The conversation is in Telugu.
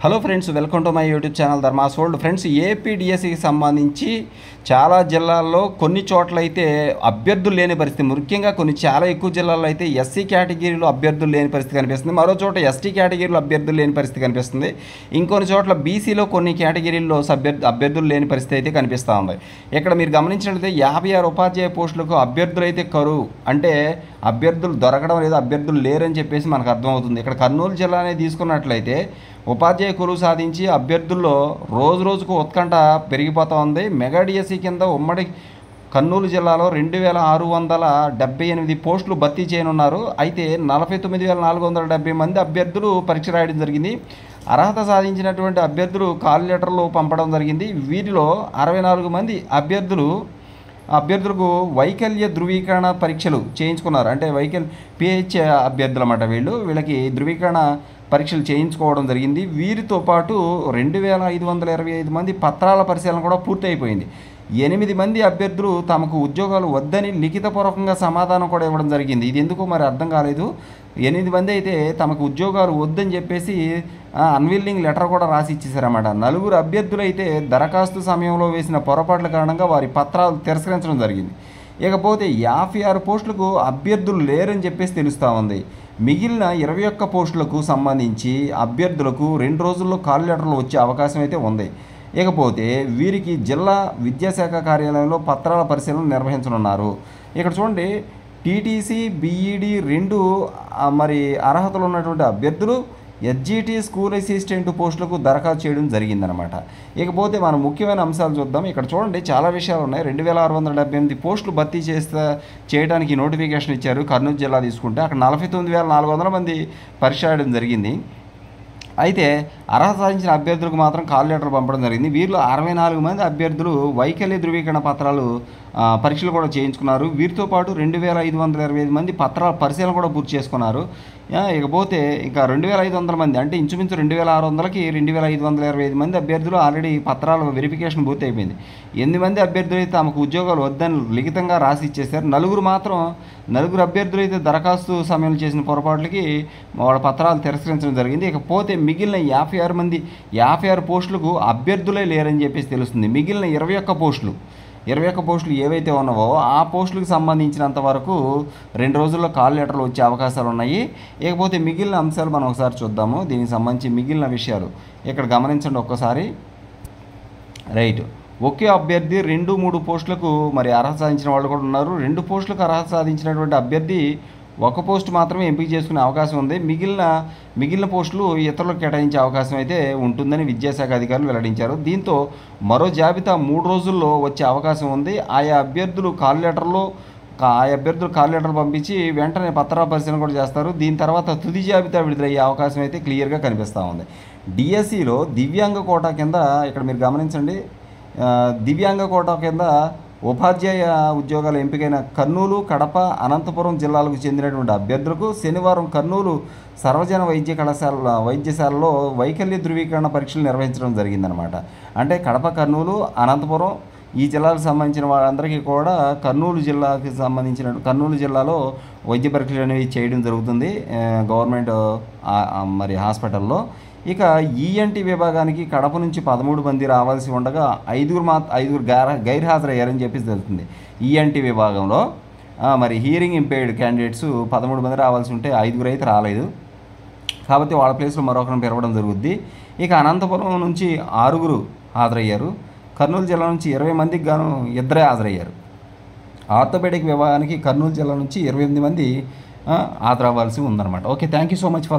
Hello friends, welcome to my YouTube channel Dharma's world. Friends, ఏపీడిఎస్సికి సంబంధించి చాలా జిల్లాల్లో కొన్ని చోట్ల అయితే అభ్యర్థులు లేని పరిస్థితి, ముఖ్యంగా చాలా ఎక్కువ జిల్లాల్లో అయితే ఎస్సీ కేటగిరీలో అభ్యర్థులు లేని పరిస్థితి కనిపిస్తుంది. మరో చోట ఎస్టీ కేటగిరీలో అభ్యర్థులు లేని పరిస్థితి కనిపిస్తుంది. ఇంకొన్ని చోట్ల బీసీలో కొన్ని కేటగిరీల్లో అభ్యర్థులు లేని పరిస్థితి అయితే కనిపిస్తూ ఉంది. ఇక్కడ మీరు గమనించినట్లయితే 56 ఉపాధ్యాయ పోస్టులకు అభ్యర్థులు అయితే కరువు, అంటే అభ్యర్థులు దొరకడం లేదా అభ్యర్థులు లేరని చెప్పేసి మనకు అర్థమవుతుంది. ఇక్కడ కర్నూలు జిల్లానే తీసుకున్నట్లయితే ఉపాధ్యాయ కొలువు సాధించి అభ్యర్థుల్లో రోజు రోజుకు ఉత్కంఠ పెరిగిపోతూ ఉంది. మెగా డిఎస్సి కింద ఉమ్మడి కర్నూలు జిల్లాలో 2678 పోస్టులు భర్తీ చేయనున్నారు. అయితే 49,470 మంది అభ్యర్థులు పరీక్ష రాయడం జరిగింది. అర్హత సాధించినటువంటి అభ్యర్థులు కాల్ లెటర్లు పంపడం జరిగింది. వీరిలో 64 మంది అభ్యర్థులకు వైకల్య ధృవీకరణ పరీక్షలు చేయించుకున్నారు. అంటే పిహెచ్ అభ్యర్థులు అన్నమాట. వీళ్ళకి ధృవీకరణ పరీక్షలు చేయించుకోవడం జరిగింది. వీరితో పాటు 2525 మంది పత్రాల పరిశీలన కూడా పూర్తి అయిపోయింది. 8 మంది అభ్యర్థులు తమకు ఉద్యోగాలు వద్దని లిఖితపూర్వకంగా సమాధానం కూడా ఇవ్వడం జరిగింది. ఇది ఎందుకో మరి అర్థం కాలేదు. 8 మంది అయితే తమకు ఉద్యోగాలు వద్దని చెప్పేసి అన్విల్లింగ్ లెటర్ కూడా రాసి ఇచ్చేసారన్నమాట. 4 అభ్యర్థులు అయితే దరఖాస్తు సమయంలో వేసిన పొరపాట్ల కారణంగా వారి పత్రాలు తిరస్కరించడం జరిగింది. ఇకపోతే 56 పోస్టులకు అభ్యర్థులు లేరని చెప్పేసి తెలుస్తూ ఉంది. మిగిలిన 21 పోస్టులకు సంబంధించి అభ్యర్థులకు 2 రోజుల్లో కాల్ లెటర్లు వచ్చే అవకాశం అయితే ఉంది. ఇకపోతే వీరికి జిల్లా విద్యాశాఖ కార్యాలయంలో పత్రాల పరిశీలన నిర్వహించనున్నారు. ఇక్కడ చూడండి, టీటీసీ బీఈడి 2 మరి అర్హతలు ఉన్నటువంటి అభ్యర్థులు ఎస్జిటి స్కూల్ అసిస్టెంట్ పోస్టులకు దరఖాస్తు చేయడం జరిగిందనమాట. ఇకపోతే మనం ముఖ్యమైన అంశాలు చూద్దాం. ఇక్కడ చూడండి, చాలా విషయాలు ఉన్నాయి. 2678 పోస్టులు భర్తీ చేయడానికి నోటిఫికేషన్ ఇచ్చారు. కర్నూలు జిల్లా తీసుకుంటే అక్కడ 49,400 మంది పరీక్ష రాయడం జరిగింది. అయితే అర్హత సాధించిన అభ్యర్థులకు మాత్రం కాల్ లెటర్ పంపడం జరిగింది. వీరిలో 64 మంది అభ్యర్థులు వైకల్య ధృవీకరణ పత్రాలు పరీక్షలు కూడా చేయించుకున్నారు. వీరితో పాటు 2525 మంది పత్రాల పరిశీలన కూడా పూర్తి చేసుకున్నారు. ఇకపోతే ఇంకా 2500 మంది, అంటే ఇంచుమించు 2600కి 2525 మంది అభ్యర్థులు ఆల్రెడీ పత్రాల వెరిఫికేషన్ పూర్తి అయిపోయింది. 8 మంది అభ్యర్థులు అయితే తమకు ఉద్యోగాలు వద్దని లిఖితంగా రాసి ఇచ్చేశారు. 4 అభ్యర్థులు అయితే దరఖాస్తు సమయంలో చేసిన పొరపాట్లకి వాళ్ళ పత్రాలు తిరస్కరించడం జరిగింది. ఇకపోతే మిగిలిన 56 పోస్టులకు అభ్యర్థులే లేరని చెప్పేసి తెలుస్తుంది. మిగిలిన 21 పోస్టులు ఏవైతే ఉన్నావో ఆ పోస్టులకు సంబంధించినంత వరకు 2 రోజుల్లో కాల్ లెటర్లు వచ్చే అవకాశాలు ఉన్నాయి. ఇకపోతే మిగిలిన అంశాలు మనం ఒకసారి చూద్దాము. దీనికి సంబంధించి మిగిలిన విషయాలు ఇక్కడ గమనించండి ఒక్కసారి. రైట్, ఒకే అభ్యర్థి 2-3 పోస్టులకు మరి అర్హత సాధించిన వాళ్ళు కూడా ఉన్నారు. 2 పోస్టులకు అర్హత సాధించినటువంటి అభ్యర్థి 1 పోస్టు మాత్రమే ఎంపిక చేసుకునే అవకాశం ఉంది. మిగిలిన పోస్టులు ఇతరులకు కేటాయించే అవకాశం అయితే ఉంటుందని విద్యాశాఖ అధికారులు వెల్లడించారు. దీంతో మరో జాబితా 3 రోజుల్లో వచ్చే అవకాశం ఉంది. ఆయా అభ్యర్థులు కాల్ లెటర్లు పంపించి వెంటనే పత్రాల పరిశీలన కూడా చేస్తారు. దీని తర్వాత తుది జాబితా విడుదలయ్యే అవకాశం అయితే క్లియర్గా కనిపిస్తూ ఉంది. డిఎస్సిలో దివ్యాంగ కోటా కింద ఇక్కడ మీరు గమనించండి, దివ్యాంగ కోటా కింద ఉపాధ్యాయ ఉద్యోగాల ఎంపికైన కర్నూలు, కడప, అనంతపురం జిల్లాలకు చెందినటువంటి అభ్యర్థులకు శనివారం కర్నూలు సర్వజన వైద్యశాలలో వైకల్య ధృవీకరణ పరీక్షలు నిర్వహించడం జరిగిందనమాట. అంటే కడప, కర్నూలు, అనంతపురం ఈ జిల్లాలకు సంబంధించిన వాళ్ళందరికీ కూడా కర్నూలు జిల్లాలో వైద్య పరీక్షలు అనేవి చేయడం జరుగుతుంది గవర్నమెంట్ మరి హాస్పిటల్లో. ఇక ఈఎన్టీ విభాగానికి కడప నుంచి 13 మంది రావాల్సి ఉండగా 5 గైర్హాజరయ్యారని చెప్పేసి తెలుస్తుంది. ఈఎన్టీ విభాగంలో మరి హీరింగ్ ఇంపేర్డ్ క్యాండిడేట్స్ 13 మంది రావాల్సి ఉంటే 5 అయితే రాలేదు. కాబట్టి వాళ్ళ ప్లేస్లో మరొకరిని పెరగడం జరుగుద్ది. ఇక అనంతపురం నుంచి 6 హాజరయ్యారు. కర్నూలు జిల్లా నుంచి 20 మందికి గాను 2 హాజరయ్యారు. ఆర్థోపెడిక్ విభాగానికి కర్నూలు జిల్లా నుంచి 28 మంది హాజరవ్వాల్సి ఉందన్నమాట. Okay, thank you so much for